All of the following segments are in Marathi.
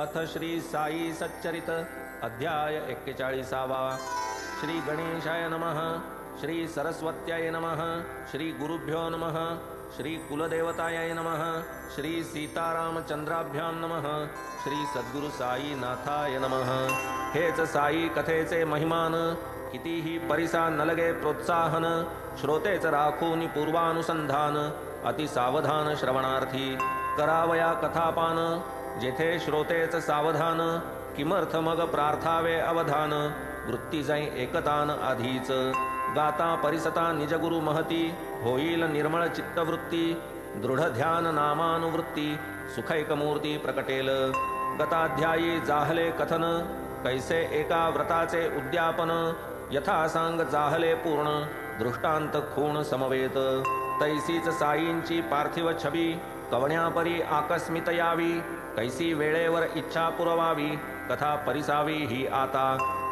अथ श्री साई सच्चरित अध्याय 41। श्री गणेशाय नमः। श्री सरस्वत्याय नमः। श्री गुरुभ्यो नमः। श्री कुलदेवताय नमः। श्री सीतारामचंद्राभ्यां नमः। श्री सद्गुरु साई नाथाय नमः। हेच साई कथेचे महिमान, कितीही परिसा नलगे प्रोत्साहन। श्रोतेच राखूनी पूर्वानुसंधान, अति सावधान श्रवणार्थी करावया कथापान। जेथे श्रोतेच सावधान, किमर्थ मग प्रार्थावे अवधान। वृत्ती जाई एकतान आधीच, गाता परिसता निजगुरु महती। होईल निर्मळ चित्तवृत्ती, दृढ ध्यान नामानुवृत्ती। सुखैकमूर्ती प्रकटेल, गताध्यायी जाहले कथन। कैसे एका व्रताचे उद्यापन, यथा सांग जाहले पूर्ण। दृष्टांत खूण समवेत, तैसीच साईंची पार्थिव छबी। कवण्यापरी आकस्मित यावी, कैसी वेळेवर इच्छा पुरवावी। कथा परिसावी ही आता,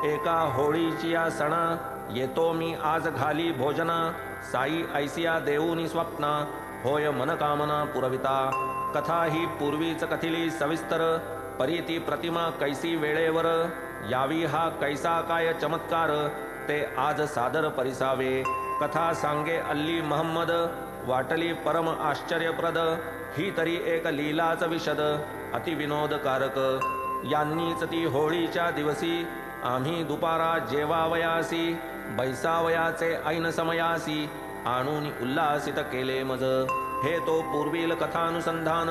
एका होळीची या सणा। येतो मी आज घाली भोजना, साई ऐसिया देऊनी स्वप्ना। होय मनकामना पुरविता, कथा ही पूर्वीच कथिली सविस्तर। परीती प्रतिमा कैसी वेळेवर, यावी हा कैसा काय चमत्कार। ते आज सादर परिसावे, कथा सांगे अल्ली महम्मद। वाटली परम आश्चर्यप्रद, ही तरी एक लीलाच विशद। अति विनोदकारक, यांनीच ती होळीच्या दिवसी। आम्ही दुपारा जेवावयासी, बैसावयाचे ऐन समयासी। आणून उल्हासित केले मज, हे तो पूर्वील कथानुसंधान।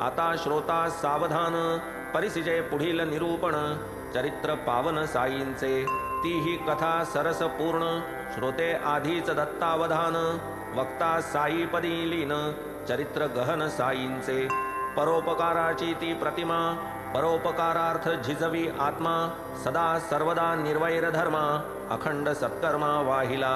आता श्रोता सावधान, परिसिजे पुढील निरूपण। चरित्र पावन साईंचे, ती ही कथा सरस पूर्ण। श्रोते आधीच दत्तावधान, वक्ता साईपदी लीन। चरित्र गहन साईंचे, परोपकाराची ती प्रतिमा। परोपकारार्थ झिजवी आत्मा, सदा सर्वदा निर्वैर धर्मा। अखंड सत्कर्मा वाहिला,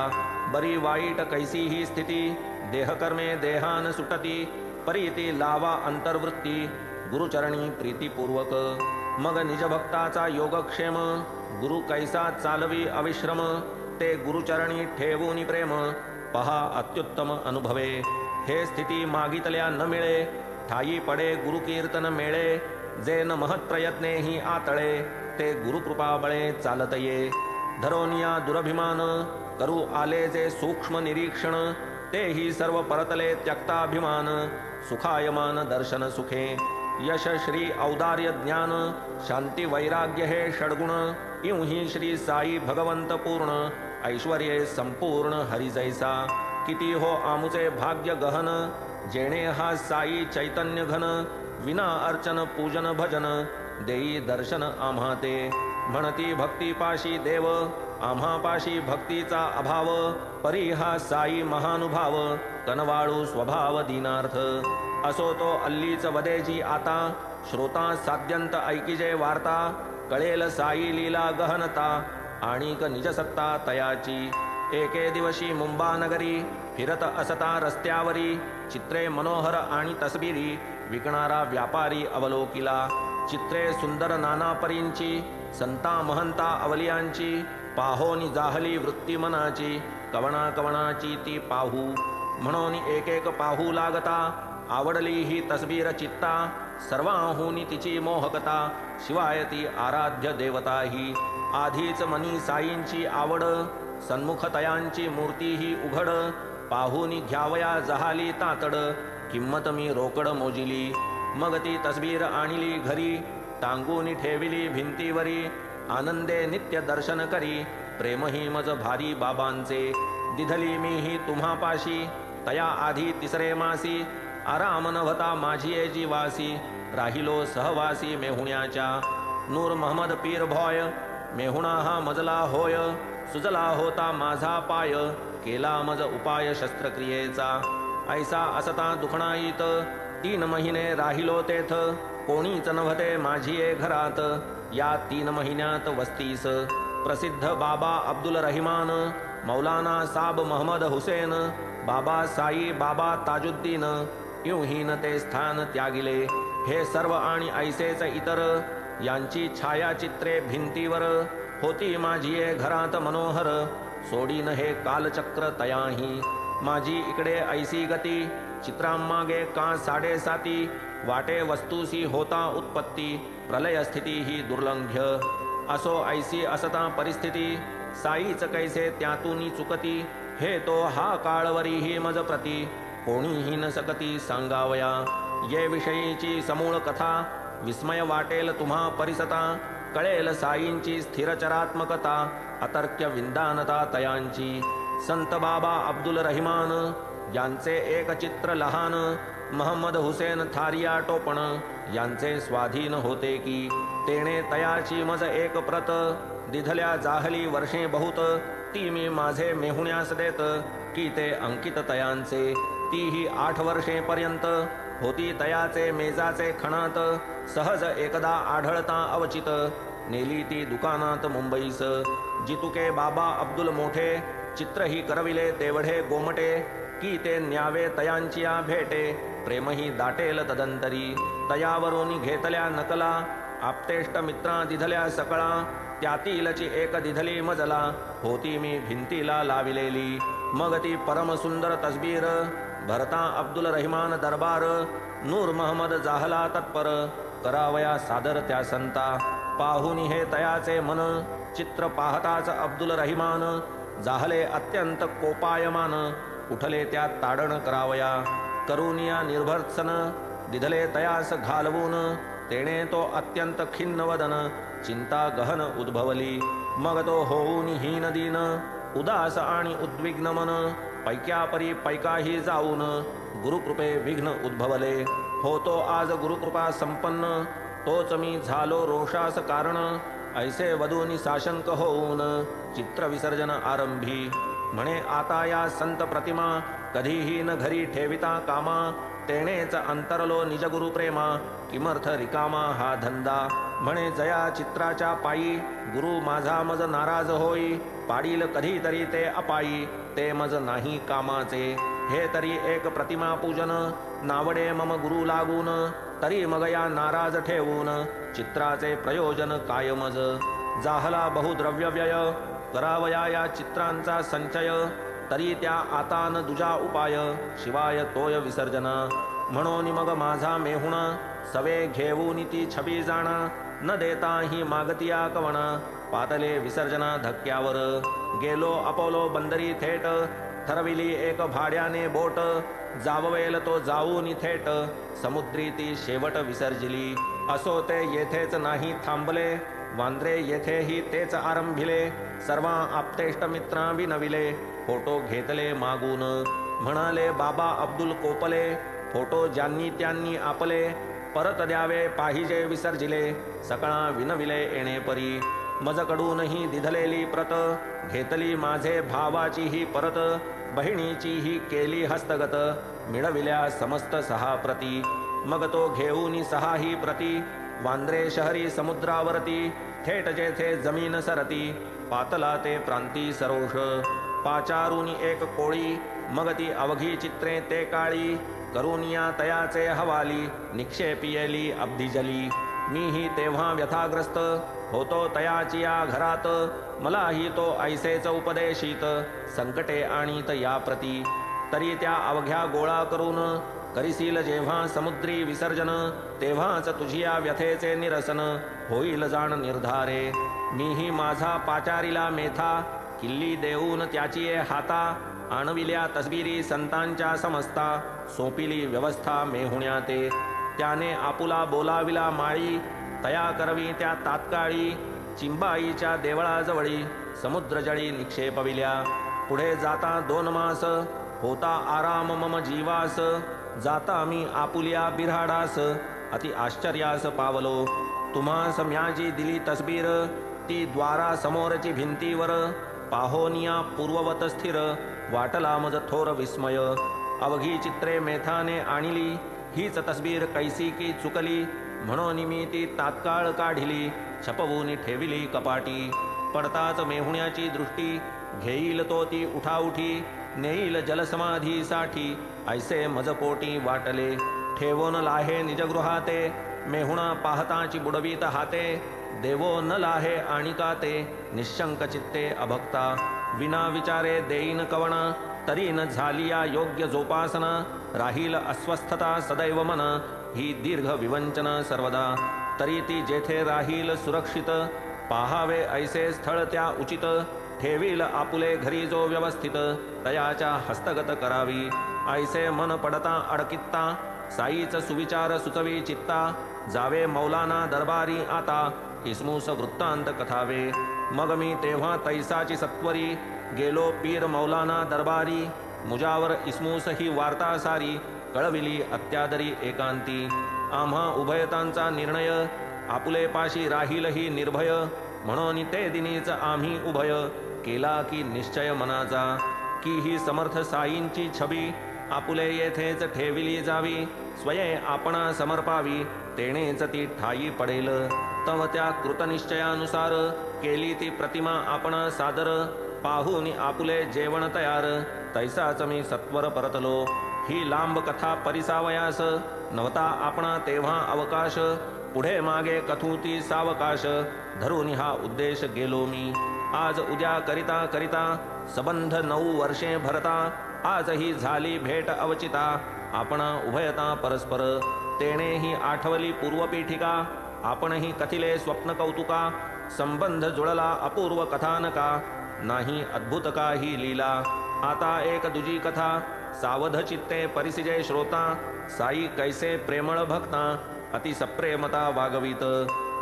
बरी वाईट कैसी ही स्थिती। देहकर्मे देहान सुटती, परीती लावा अंतर्वृत्ती। गुरुचरणी प्रीतीपूर्वक, मग निजभक्ताचा योगक्षेम। गुरु कैसा चालवी अविश्रम, ते गुरुचरणी ठेवूनी प्रेम। पहा अत्युत्तम अनुभवे, हे स्थिती मागितल्या न मिळे। ठाई पडे गुरुकीर्तन मेळे, जे न महत्प्रयत्ने ही आतळे। ते गुरुकृपा बळे चालत ये, धरोनिया दुरभिमान। करू आले जे सूक्ष्म निरीक्षण, तेही सर्व परतले त्यक्ताभिमान। सुखायमान दर्शन सुखे, यश श्री औदार्य ज्ञान। शांती वैराग्य हे षड्गुण, इवही श्री साई भगवंत पूर्ण। ऐश्वर्ये संपूर्ण हरी जैसा, किती हो आमुचे भाग्य गहन। जेणे हा साई चैतन्य घन, विना अर्चन पूजन भजन। देई दर्शन आम्हा ते, म्हणती भक्तीपाशी देव। आम्हापाशी भक्तीचा अभाव, परी हा साई महानुभाव। कनवाळू स्वभाव दीनार्थ, असो तो अल्लीच वदेजी आता। श्रोता साध्यंत ऐकिजे वार्ता, कळेल साई लीला गहनता। आणिक निजसत्ता तयाची, एके दिवशी मुंबा नगरी। फिरत असता रस्त्यावरी, चित्रे मनोहर आणि तस्बिरी। विकणारा व्यापारी अवलोकिला, चित्रे सुंदर नाना परींची। संता महंता अवलियांची, पाहोनी जाहली वृत्ती मनाची। कवणा कवणाची ती पाहू, म्हणून एक एक पाहू लागता। आवडली ही तस्बीर चित्ता, सर्वाहूनी तिची मोहकता। शिवाय ती आराध्य देवता ही, आधीच मनी साईंची आवड। सन्मुख तयांची मूर्ती ही उघड, पाहूनी घ्यावया जहाली तातड। किंमत मी रोकड मोजिली, मग ती तस्बीर आणली घरी। टांगूनी ठेविली भिंतीवरी, आनंदे नित्य दर्शन करी। प्रेमही मज भारी बाबांचे, दिधली मी ही तुम्हापाशी। तया आधी तिसरे मासी, आराम नव्हता माझी जीवासी। राहिलो सहवासी मेहुण्याच्या, नूर महमद पीर भॉय। मेहुणा हा मजला होय, सुजला होता माझा पाय। केला मज उपाय शस्त्रक्रियेचा, ऐसा असता दुखणाईत। 3 महिने राहिलो तेथ, कोणीच नव्हते माझी घरात। या 3 महिन्यात वस्तीस, प्रसिद्ध बाबा अब्दुल रहिमान। मौलाना साब महमद हुसेन, बाबा साई बाबा ताजुद्दीन। इवहीन ते स्थान त्यागिले, हे सर्व आणि ऐसेच इतर। यांची छायाचित्रे भिंतीवर, होती माझी घरात मनोहर। सोडीन हे कालचक्र तयाही, माझी इकडे ऐसी गती। चित्रांमागे का 7.5 वाटे वस्तूसी होता उत्पत्ती। प्रलय स्थिती ही दुर्लंघ्य असो ऐसी असता परिस्थिती साईच कैसे त्यातून चुकती हे तो हा काळवरीही मज प्रती कोणीही न सकती सांगावया ये विषयीची समूळ कथा विस्मय वाटेल तुम्हा परिसता कळेल साईंची स्थिरचरात्मकता अतर्क्य विंदानता तयांची संत बाबा अब्दुल रहिमान यांचे एक चित्र लहान महम्मद हुसेन थारिया टोपण यांचे स्वाधीन होते की तेणे तयाची मज एक प्रत दिधल्या जाहली वर्षे बहुत ती मी माझे मेहुण्यास देत की ते अंकित तयांचे तीही 8 वर्षे पर्यंत होती तयाचे मेजाचे खणात सहज एकदा आढळता अवचित नेली ती दुकानात मुंबईस जितुके बाबा अब्दुल मोठे चित्रही करविले तेवढे गोमटे की ते न्यावे तयांचिया भेटे प्रेमही दाटेल तदंतरी तयावरून घेतल्या नकला आपतेष्ट मित्रा दिधल्या सकळा त्यातीलची एक दिधली मजला होती मी भिंतीला लाविलेली मग ती परम सुंदर तस्बीर भरता अब्दुल रहिमान दरबार नूर महम्मद जाहला तत्पर करावया सादर त्या संता पाहुनी हे तयाचे मन चित्र पाहताच अब्दुल रहिमान जाहले अत्यंत कोपायमान उठले त्या ताडण करावया करुनिया निर्भर्त्सन दिधले तयास घालवून तेणे तो अत्यंत खिन्न वदन चिंता गहन उद्भवली मग तो होऊन हीन दीन उदास आणि उद्विग्न मन पैक्यापरी पैकाही जाऊन गुरुकृपे विघ्न उद्भवले होतो आज गुरुकृपा संपन्न तोच मी झालो रोषास कारण ऐसे वधूनी साशंक होऊन चित्र विसर्जन आरंभी म्हणे आता या संत प्रतिमा कधीही न घरी ठेविता कामा तेणेच अंतरलो निज गुरु प्रेमा किमर्थ रिकामा हा धंदा म्हणे जया चित्राच्या पायी गुरु माझा मज नाराज होई पाडील कधीतरी ते अपायी ते मज नाही कामाचे हे तरी एक प्रतिमा पूजन नावडे मम गुरु लागून तरी मग या नाराज ठेवून चित्राचे प्रयोजन काय मज जाहला बहुद्रव्य व्यय करावया या चित्रांचा संचय तरी त्या आता न दुजा उपाय शिवाय तोय विसर्जन म्हणून मग माझा मेहुणा सवे घेऊन ती छबी जाणा न देता ही मागतिया कवणा पातले विसर्जना धक्क्यावर गेलो अपोलो बंदरी थेट ठरविली एक भाड्याने बोट जाववेल तो जाऊन थेट समुद्री ती शेवट विसर्जिली असो ते येथेच नाही थांबले वांद्रे येथेही तेच आरंभिले सर्वा आपतेष्ट मित्रा विनविले फोटो घेतले मागून म्हणाले बाबा अब्दुल कोपले फोटो ज्यांनी त्यांनी आपले परत द्यावे पाहिजे विसर्जिले सकळा विनविले येणे परी मजकडूनही दिधलेली प्रत घेतली माझे भावाची ही परत बहिणीची ही केली हस्तगत मिळविल्या समस्त 6 प्रती मग तो घेऊन 6 ही प्रती वांद्रे शहरी समुद्रावरती थेट जेथे जमीन सरती पातला ते प्रांती सरोष पाचारून एक कोळी मग ती अवघी चित्रे ते काळी करुनिया तयाचे हवाली निक्षेपियली अब्धिजली मीही तेव्हा व्यथाग्रस्त होतो तयाची या घरात मलाही तो ऐसेच उपदेशित संकटे आणीत या प्रती तरी त्या अवघ्या गोळा करून करीसील जेव्हा समुद्री विसर्जन तेव्हाच तुझी या व्यथेचे निरसन होईल जाण निर्धारे मीही माझा पाचारीला मेथा किल्ली देऊन त्याची हाता आणविल्या तस्बिरी संतांच्या समस्ता सोपिली व्यवस्था मेहुण्या ते त्याने आपुला बोलाविला माळी तया करवी त्या तात्काळी चिंबाईच्या देवळाजवळी समुद्रजळी निक्षेपविल्या पुढे जाता 2 मास होता आराम मम जीवास जाता मी आपुल्या बिऱ्हाडास अति आश्चर्यास पावलो तुम्हास म्याजी दिली तस्बीर ती द्वारा समोरची भिंतीवर पाहोनिया पूर्ववत स्थिर वाटला मज थोर विस्मय अवघी चित्रे मेथाने आणिली हीच तस्बीर कैसी की चुकली म्हणून मी ती तात्काळ काढिली छपवून ठेविली कपाटी पडताच मेहुण्याची दृष्टी घेईल तो ती उठाउठी नेईल जलसमाधीसाठी ऐसे मजपोटी वाटले ठेवून लाहे निजगृहाते मेहुणा पाहताची बुडवीत हाते देवो न लाहे आणिका ते निशंक चित्ते अभक्ता विना विचारे देईन कवण तरी न झालिया योग्य जोपासना राहील अस्वस्थता सदैव मन ही दीर्घ विवंचन सर्वदा तरी ती जेथे राहील सुरक्षित, पाहावे ऐसे स्थळ त्या उचित, ठेवील आपुले घरी जो व्यवस्थित, तयाच्या हस्तगत करावी, ऐसे मन पडता अडकित्ता, साईच सुविचार सुचवी चित्ता, जावे मौलाना दरबारी आता, इस्मूस वृत्तांत कथावे, मग मी तेव्हा तैसाची सत्वरी, गेलो पीर मौलाना दरबारी, मुजावर इस्मूस ही वार्ता सारी, कळविली अत्यादरी एकांती, आम्हा उभयतांचा निर्णय, आपुले पाशी राहील ही निर्भय, म्हणून ते दिनीच आम्ही उभय, केला की निश्चय मनाचा, की ही समर्थ साईंची छबी, आपुले येथेच ठेविली जावी, स्वये आपणा समर्पावी, तेणेच ती ठाई पडेल, तव त्या कृतनिश्चयानुसार, केली ती प्रतिमा आपणा सादर, पाहून आपुले जेवण तयार, तैसाच मी सत्वर परतलो, ही लांब कथा परिसावयास, नव्हता आपणा तेव्हा अवकाश, पुढे मागे कथूती सावकाश, धरून हा उद्देश गेलो मी, आज उद्या करिता करिता, संबंध 9 वर्षे भरता, आजही झाली भेट अवचिता, आपणा उभयता परस्पर, तेणेही आठवली पूर्वपीठिका, आपणही कथिले स्वप्न कौतुका, संबंध जुळला अपूर्व कथानका, नाही अद्भुत काही लीला, आता एक दुजी कथा, सावध चित्ते परिसिजे श्रोता, साई कैसे प्रेमळ भक्ता, अति सप्रेमता वागवीत,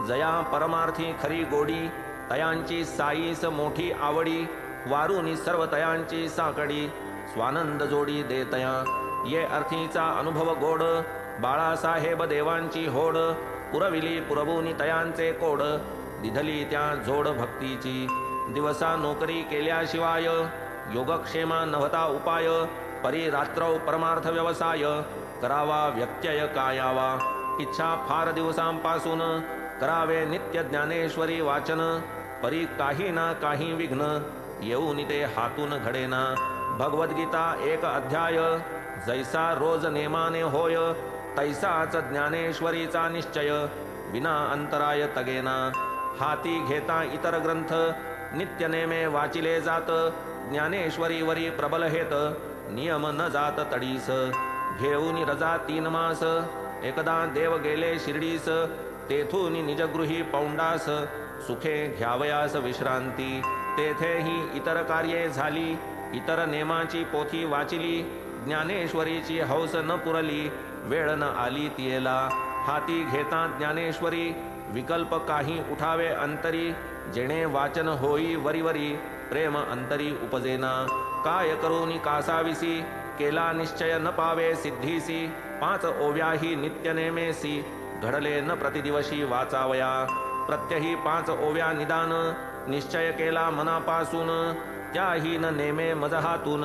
जया परमार्थी खरी गोडी, तयांची साईस मोठी आवडी, वारुनी सर्व तयांची साकडी, स्वानंद जोडी देतया, ये अर्थीचा अनुभव गोड, बाळासाहेब देवांची होड, पुरविली पुरवूनी तयांचे कोड, दिधली त्या जोड भक्तीची, दिवसा नोकरी केल्याशिवाय, योगक्षेमा नव्हता उपाय, परी रात्रौ परमार्थ व्यवसाय, करावा व्यत्यय कायावा, इच्छा फार दिवसांपासून, करावे नित्य ज्ञानेश्वरी वाचन, परी काही ना काही विघ्न, येऊन ते हातून घडेना, भगवद्गीता एक अध्याय, जैसा रोज नेमाने होय, तैसाच ज्ञानेश्वरीचा निश्चय, विना अंतराय तगेना, हाती घेता इतर ग्रंथ, नित्य नेमे वाचिले जात, ज्ञानेश्वरीवरी प्रबल हेत, नियम न जात तडीस, घेऊन रजा 3 मास, एकदा देव गेले शिर्डीस, तेथून निजगृही पौंडास, सुखे घ्यावयास विश्रांती, तेथेही इतर कार्ये झाली, इतर नेमाची पोथी वाचिली, ज्ञानेश्वरीची हौस न पुरली, वेळ न आली तियेला, हाती घेता ज्ञानेश्वरी, विकल्प काही उठावे अंतरी, जेणे वाचन होई वरीवरी, प्रेम अंतरी उपजेना, काय करूनी कासाविसी, केला निश्चय न पावे सिद्धीसी, 5 ओव्याही नित्य नेमेसी, घडले न प्रतिदिवशी वाचावया, प्रत्यही 5 ओव्या निदान, निश्चय केला मनापासून, त्याही न नेमे मजहातून,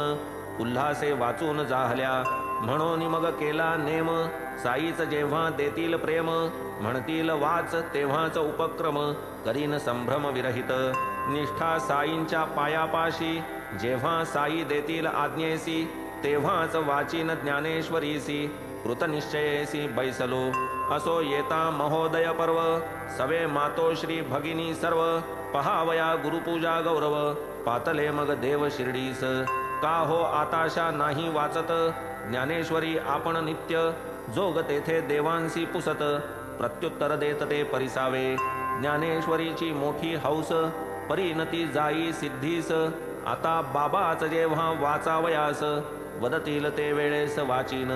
उल्हासे वाचून जाहल्या, म्हणून मग केला नेम, साईच जेव्हा देतील प्रेम, म्हणतील वाच तेव्हाच उपक्रम, करीन संभ्रम विरहित, निष्ठा साईंच्या पायापाशी, जेव्हा साई देतील आज्ञेसी, तेव्हाच वाचीन ज्ञानेश्वरीसी, कृतनिश्चयेसी बैसलो, असो येता महोदय पर्व, सवे मातोश्री भगिनी सर्व, पहावया गुरुपूजा गौरव, पातले मग देव शिर्डीस, का हो आताशा नाही वाचत, ज्ञानेश्वरी आपण नित्य, जोग तेथे देवांसी पुसत, प्रत्युत्तर देत ते परिसावे, ज्ञानेश्वरीची मोठी हौस, परिणती जाई सिद्धीस, आता बाबाच जेव्हा वाचावयास, वदतील ते वेळेस वाचीन,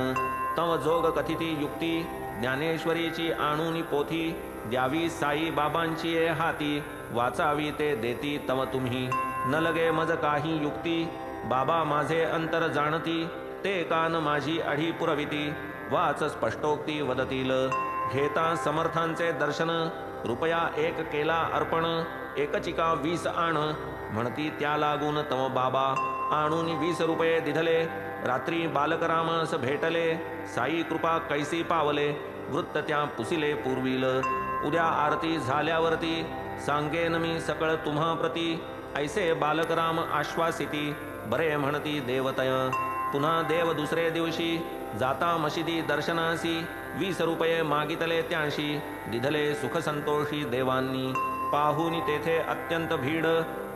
तव जोग कथिती युक्ती, ज्ञानेश्वरीची आणूनी पोथी, द्यावी साई बाबांची ये हाती, वाचावी ते देती तव तुम्ही, न लगे मज काही युक्ती, बाबा माझे अंतर जाणती, ते कान माझी अढी पुरविती, वाच स्पष्टोक्ती वदतील, घेता समर्थांचे दर्शन, रुपया 1 केला अर्पण, एकचिका 20 आण, म्हणती त्या लागून तव बाबा, आणून 20 रुपये दिधले, रात्री बालकरामास भेटले, साई कृपा कैसी पावले, वृत्त त्या पुसिले पूर्वील, उद्या आरती झाल्यावरती, सांगेन मी सकळ तुम्हा प्रती, ऐसे बालकराम आश्वासिती, बरे म्हणती देवतय, पुन्हा देव दुसरे दिवशी, जाता मशिदी दर्शनासी, 20 रुपये मागितले त्यांशी, दिधले सुख संतोषी देवांनी, पाहून तेथे अत्यंत भीड,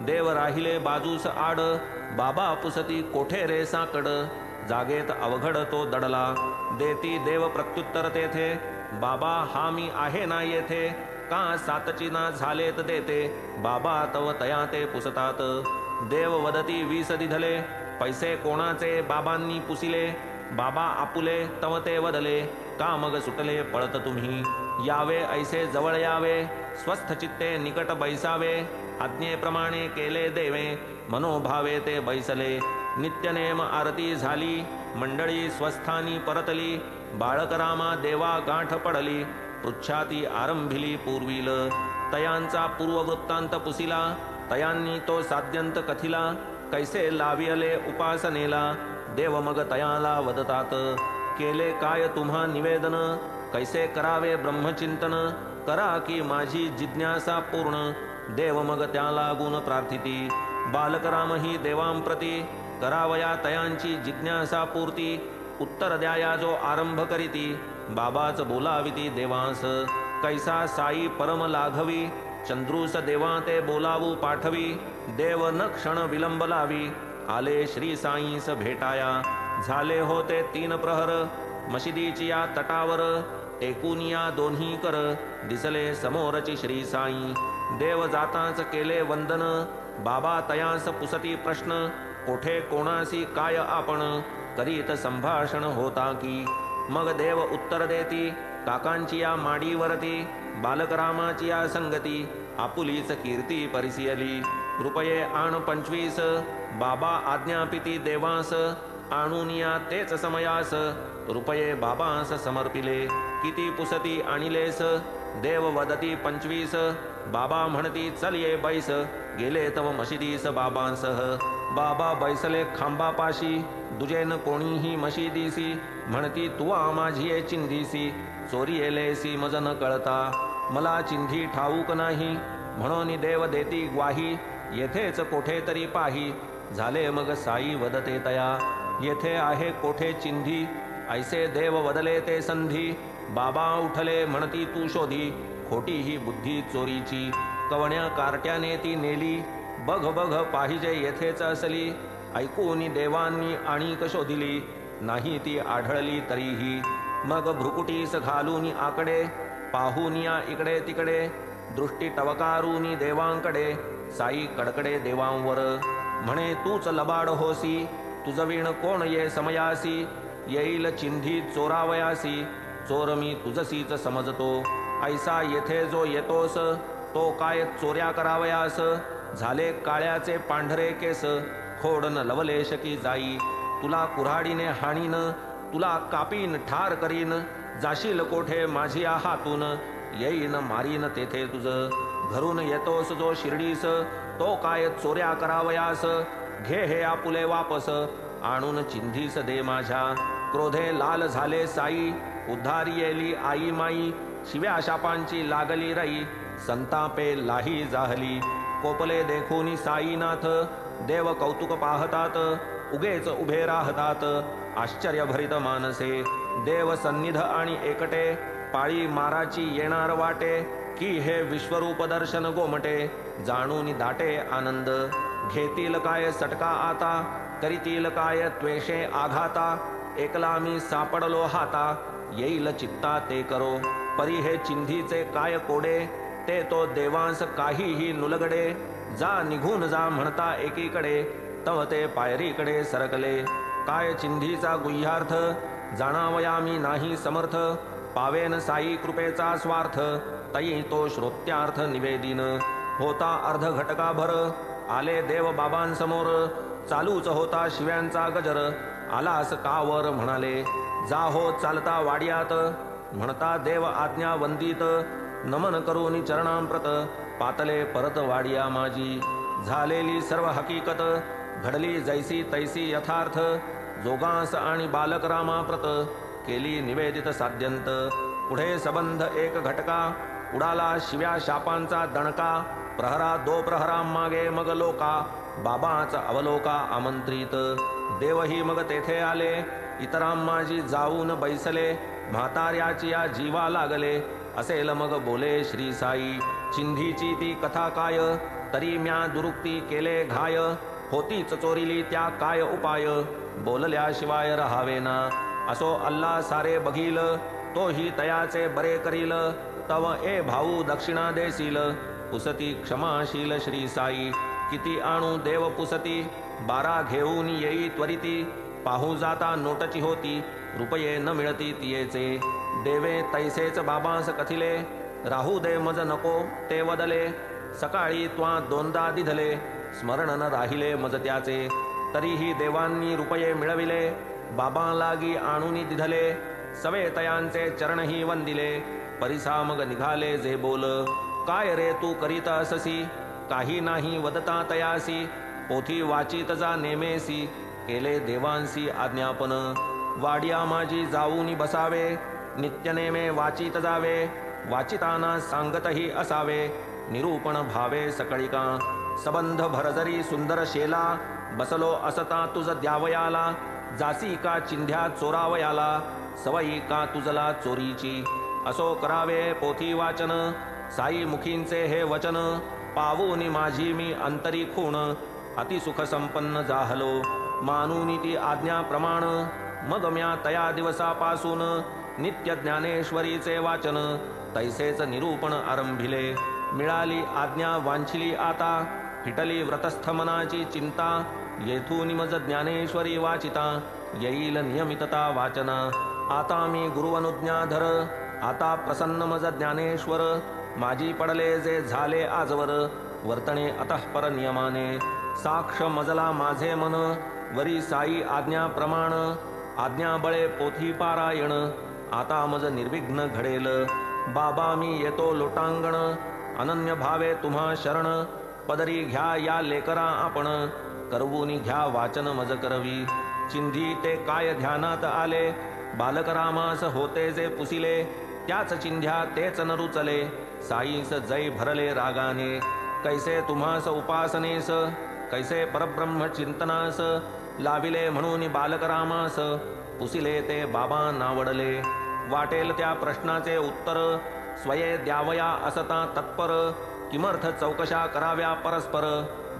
देव राहिले बाजूस आड, बाबा पुसती कोठे रे साकड, जागेत अवघड तो दडला, देती देव प्रत्युत्तर तेथे, बाबा हा मी आहे ना येथे, का सातची ना झालेत देते, बाबा तव तया ते पुसतात. देव वदती 20 दिधले, पैसे कोणाचे बाबांनी पुसिले, बाबा आपुले तव ते वदले, का मग सुटले पळत तुम्ही. यावे ऐसे जवळ यावे, स्वस्थ चित्ते निकट बैसावे, आज्ञेप्रमाणे केले देवे, मनोभावे ते बैसले. नित्यनेम आरती झाली, मंडळी स्वस्थानी परतली, बाळकरामा देवा गांठ पडली, पृच्छाती आरंभिली पूर्वील. तयांचा पूर्ववृत्तांत पुसिला, तयांनी तो साध्यंत कथिला, कैसे लावियले उपासनेला, देव मग तयाला वदतात. केले काय तुम्हा निवेदन, कैसे करावे ब्रह्मचिंतन, करा की माझी जिज्ञासा पूर्ण, देव मग त्या लागून प्रार्थिती. बालकरामही देवांप्रती, करावया तयांची जिज्ञासा पूर्ती, उत्तर द्याया जो आरंभ करीती, बाबाच बोलाविती देवांस. कैसा साई परम लाघवी, चंद्रूस देवा ते बोलावू पाठवी, देव न क्षण विलंब लावी, आले श्री साईंस भेटाया. झाले होते 3 प्रहर, मशिदीची या तटावर, टेकुनिया दोन्ही कर, दिसले समोरची श्री साई. देव जाताच केले वंदन, बाबा तयास पुसती प्रश्न, कोठे कोणासी काय आपण, करीत संभाषण होता की. मग देव उत्तर देती, काकांची या माडीवरती, बालकरामाची या संगती, आपुलीच कीर्ती परिसियली. रुपये आण 25, बाबा आज्ञापिती देवास, आणूनिया तेच समयास, रुपये बाबांस समर्पिले. किती पुसती आणिलेस, देव वदती 25, बाबा म्हणती चल ये बैस, गेले तव मशिदीस बाबांसह. बाबा बैसले खांबापाशी, दुजेन कोणीही मशिदीसी, म्हणती तुवा माझी चिंधीसी, चोरी येलेसी मज न कळता, मला चिंधी ठाऊक नाही, म्हणून देव देती ग्वाही, येथेच कोठे तरी पाही. झाले मग साई वदते तया, येथे आहे कोठे चिंधी, ऐसे देव वदले ते संधी. बाबा उठले म्हणती तू शोधी, खोटी ही बुद्धी चोरीची, कवण्या कार्ट्याने ती नेली, बघ बघ पाहिजे येथेच असली. ऐकून देवांनी आणीक शोधिली, नाही ती आढळली तरीही. मग भ्रुकुटीस घालून आकडे, पाहून या इकडे तिकडे, दृष्टी टवकारून देवांकडे, साई कडकडे देवांवर. म्हणे तूच लबाड होसी, तुझविण कोण ये समयासी, येईल चिंधी चोरावयासी, चोर मी तुझसीच समजतो. ऐसा येथे जो येतोस, तो काय चोऱ्या करावयास, झाले काळ्याचे पांढरे केस, खोडन लवलेश की जाई. तुला कुऱ्हाडीने हाणीन, तुला कापीन ठार करीन, जाशील कोठे माझिया हातून, येईन मारीन तेथे तुझ. घरून येतोस जो शिर्डीस, तो काय चोऱ्या करावयास, घे हे आपुले वापस, आणून चिंधीस दे माझ्या. क्रोधे लाल झाले साई, उद्धारी येली आई माई, शिव्या शापांची लागली रई, संतापे लाही जाहली. कोपले देखून साईनाथ, देव कौतुक पाहतात, उगेच उभे राहतात, आश्चर्यभरित मानसे. देव सन्निध आणि एकटे, पाळी माराची येणार वाटे, की हे विश्वरूप दर्शन गोमटे, जाणून दाटे आनंद. घेतील काय सटका आता, करीतील काय त्वेषे आघाता, एकला मी सापडलो हाता, येईल चित्ता ते करो. परी हे चिंधीचे काय कोडे, ते तो देवांस काहीही नुलगडे. जा निघून जा म्हणता एकीकडे, तव ते पायरीकडे सरकले. काय चिंधीचा गुह्यार्थ, जाणावया मी नाही समर्थ, पावेन साई कृपेचा स्वार्थ, तई तो श्रोत्यार्थ निवेदिन. होता अर्ध घटकाभर, आले देव बाबांसमोर, चालूच होता शिव्यांचा गजर, आलास कावर म्हणाले, जा हो चालता वाड्यात, म्हणता देव आज्ञा वंदित, नमन करून चरणांप्रत, पातले परत वाडिया माझी. झालेली सर्व हकीकत, घडली जैसी तैसी यथार्थ, जोगांस आणि बालक रामाप्रत, केली निवेदित साध्यंत. पुढे सबंध एक घटका, उडाला शिव्या शापांचा दणका, प्रहरा दो प्रहरा मागे मग लोका, बाबाच अवलोका आमंत्रित. देवही मग तेथे आले, इतरांमाजी जाऊन बैसले, म्हाताऱ्याची या जीवा लागले, असेल मग बोले श्री साई. चिंधीची ती कथा काय, तरी म्या दुरुक्ती केले घाय, होतीच चोरीली त्या काय उपाय, बोलल्याशिवाय रहावे ना. असो अल्ला सारे बघील, तोही तयाचे बरे करील, तव ए भाऊ दक्षिणा देसील. पुसती क्षमाशील श्री साई, किती आणू देव पुसती. 12 घेऊन येई त्वरिती, पाहू जाता नोटची होती. रुपये न मिळती तियेचे, देवे तैसेच बाबांस कथिले. राहू दे मज नको ते वदले, सकाळी त्वा दोनदा दिधले. स्मरण न राहिले मज त्याचे, तरीही देवांनी रुपये मिळविले. बाबा लागी आणूनी दिधले, सवे तयांचे चरणही वंदिले. परिसा मग निघाले जे बोल, काय रे तू करीत अससी. काही नाही वदता तयासी, पोथी वाचित जा नेमेसी. केले देवांसी आज्ञापन, वाडिया माझी जाऊनी बसावे. नित्यनेमे वाचित जावे, वाचिताना सांगतही असावे. निरूपण भावे सकळिका, सबंध भरजरी सुंदर शेला. बसलो असता तुझ द्यावयाला, जासी का चिंध्या चोरावयाला. सवयी का तुझला चोरीची, असो करावे पोथी वाचन. साई मुखींचे हे वचन, पावूनी माझी मी अंतरी खूण. अतिसुख संपन्न जाहलो, मानूनी ती आज्ञा प्रमाण. मग म्या तया दिवसापासून, नित्य ज्ञानेश्वरीचे वाचन. तैसेच निरूपण आरंभिले, मिळाली आज्ञा वांछिली आता. फिटली व्रतस्थ मनाची चिंता, येथून मज ज्ञानेश्वरी वाचिता. येईल नियमितता वाचना, आता मी गुरुअनुज्ञाधर. आता प्रसन्न मज ज्ञानेश्वर, माझी पडले जे झाले आजवर. वर्तणे अतःपर नियमाने, साक्ष मजला माझे मन. वरी साई आज्ञा प्रमाण, आज्ञा बळे पोथी पारायण. आता मज निर्विघ्न घडेल, बाबा मी येतो लोटांगण. अनन्य भावे तुम्हा शरण, पदरी घ्या या लेकरा आपण. करवूनी घ्या वाचन मज करवी, चिंधी ते काय ध्यानात आले. बालक रामास होते जे पुसिले, त्याच चिंध्या तेच न रुचले. साईस जय भरले रागाने, कैसे तुम्हास उपासनेस. कैसे परब्रह्म चिंतनास, लाविले म्हणून बालक रामास. पुसिले ते बाबा नावडले, वाटेल त्या प्रश्नाचे उत्तर. स्वये द्यावया असता तत्पर, किमर्थ चौकशा कराव्या परस्पर.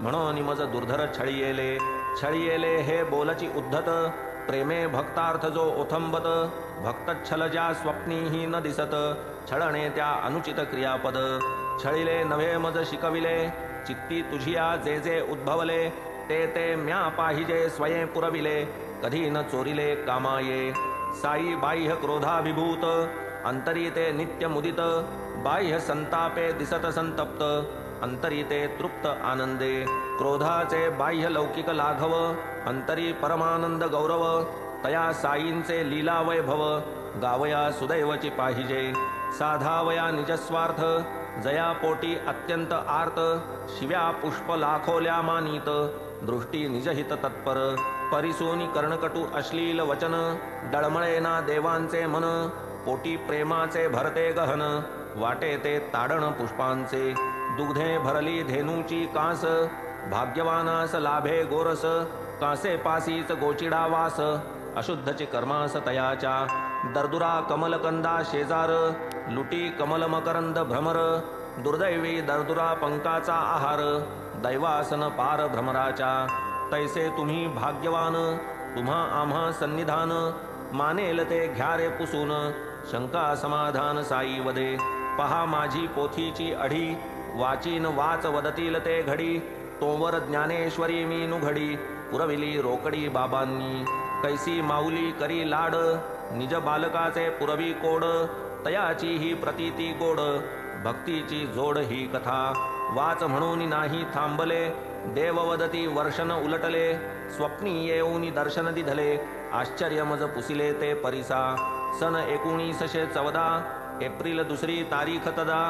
म्हणून मज दुर्धर छळियेले, छळियेले हे बोलची उद्धत. प्रेमे भक्तार्थ जो ओथंबत, भक्त छल ज्या स्वप्नीही न दिसत. छळणे त्या अनुचित क्रियापद, छळिले नव्हे मज शिकविले. चित्ती तुझिया जे जे उद्भवले, ते ते म्या पाहिजे स्वयं पुरविले. कधी न चोरिले कामाये, साई बाह्य क्रोधाभिभूत. अंतरी ते नित्य मुदित, बाह्य संतापे दिसत संतप्त. अंतरी ते तृप्त आनंदे, क्रोधाचे बाह्य लौकिक लाघव. अंतरी परमानंद गौरव, तया साईंचे लीला वैभव. गावया सुदैवची पाहिजे, साधावया निजस्वार्थ. जया पोटी अत्यंत आर्त, शिव्या पुष्प लाखोल्या मानीत. दृष्टी निजहित तत्पर, परिसोनी कर्णकटू अश्लील वचन. डळमळेना देवांचे मन, पोटी प्रेमाचे भरते गहन. वाटे ते ताडण पुष्पांचे, दुग्धे भरली धेनूची कास. भाग्यवानास लाभे गोरस, कासे पासीच गोचिडा वास. अशुद्धचे कर्मास तयाच्या, दर्दुरा कमलकंदा शेजार. लुटी कमल मकरंद भ्रमर, दुर्दैवी दर्दुरा पंकाचा आहार. दैवासन पार भ्रमराच्या, तैसे तुम्ही भाग्यवान. तुम्हा आम्हा सन्निधान, मानेल ते घ्या रे पुसून. शंका समाधान साई वदे, पहा माझी पोथीची अढी. वाचीन वाच वदतील ते घडी, तोवर ज्ञानेश्वरी मी नुघडी. पुरविली रोकडी बाबांनी, कैसी माऊली करी लाड. निज बालकाचे पुरवी कोड, तयाची ही प्रतीती गोड. भक्तीची जोड ही कथा, वाच म्हणून नाही थांबले. देववदती वर्षन उलटले, स्वप्नी येऊनी दर्शन दिधले. आश्चर्य मज पुसिले ते परिसा. सन 1914, एप्रिल 2 तारीख तदा.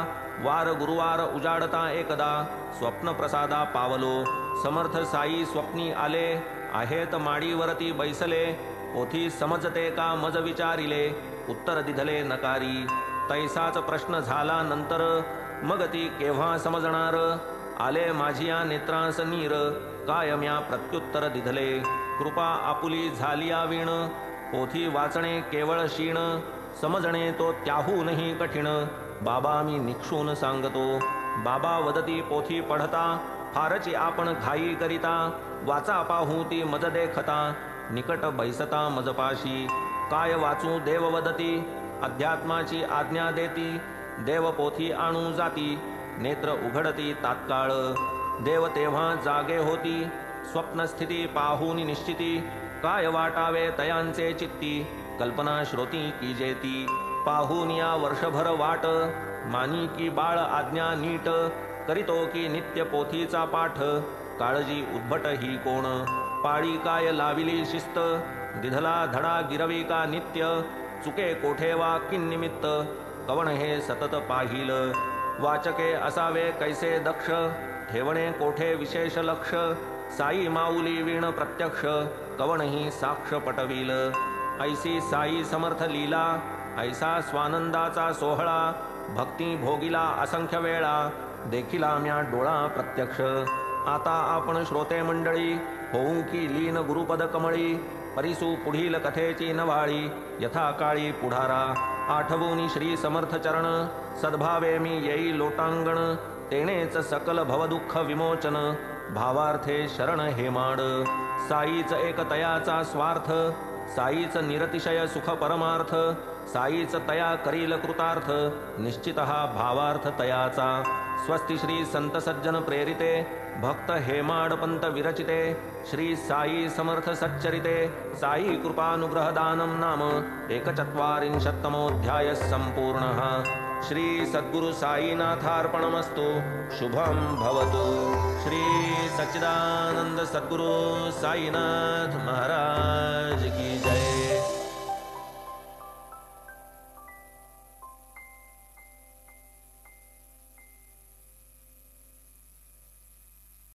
वार गुरुवार उजाडता एकदा, स्वप्न प्रसादा पावलो. समर्थ साई स्वप्नी आले, आहेत माडीवरती बैसले. पोथी समजते का मज विचारिले, उत्तर दिधले नकारी. तैसाच प्रश्न झाला नंतर, मग ती केव्हा समजणार. आले माझिया नेत्रांस नीर, काय म्या प्रत्युत्तर दिधले. कृपा आपुली झालिया वीण, पोथी वाचणे केवळ शीण. समजणे तो त्याहूनही कठीण, बाबा मी निक्षून सांगतो. बाबा वदती पोथी पढता, फारची आपण घाई करिता. वाचा पाहू ती मज देखता, निकट बैसता मजपाशी. काय वाचू देव वदती, अध्यात्माची आज्ञा देती, देवपोथी आणू जाती, नेत्र उघडती तात्काळ, देव तेव्हा जागे होती, स्वप्नस्थिती पाहूनी निश्चिती, काय वाटावे तयांचे चित्ती, कल्पना श्रोती की जेती, पाहून या वर्षभर वाट, मानी की बाळ आज्ञा नीट, करीतो की नित्य पोथीचा पाठ, काळजी उद्भट ही कोण, पाळी काय लाविली शिस्त, दिधला धडा गिरवी का नित्य, चुके कोठे वा किन्निमित्त, कवण हे सतत पाहिल, वाचके असावे कैसे दक्ष, ठेवणे कोठे विशेष लक्ष, साई माऊली वीण प्रत्यक्ष, कवणही साक्ष पटविल, ऐसी साई समर्थ लीला, ऐसा स्वानंदाचा सोहळा, भक्ती भोगिला असंख्य वेळा, देखिला म्या डोळा प्रत्यक्ष, आता आपण श्रोते मंडळी, होऊन की लीन गुरुपद कमळी, परिसू पुढील कथेची नवाळी, यथा काळी पुढारा, आठवूनी श्री समर्थ चरण, सद्भावे मी येई लोटांगण, तेनेच सकल भवदुःख विमोचन, भावार्थे शरण हेमाड, साईच एक तयाचा स्वार्थ, साईच निरतिशय सुख परमार्थ, साईच तया करील कृतार्थ, निश्चितः भावार्थ तयाचा, स्वस्ति श्री संत सज्जन प्रेरिते, भक्त हेमाडपंत विरचिते, श्री साई समर्थ सच्चरिते, साई कृपानुग्रह दानं नाम 41तमोऽध्यायः संपूर्णः। श्री सद्गुरु साईनाथार्पणमस्तु। शुभं भवतु। श्री सच्चिदानंद सद्गुरु साईनाथ महाराज की जय।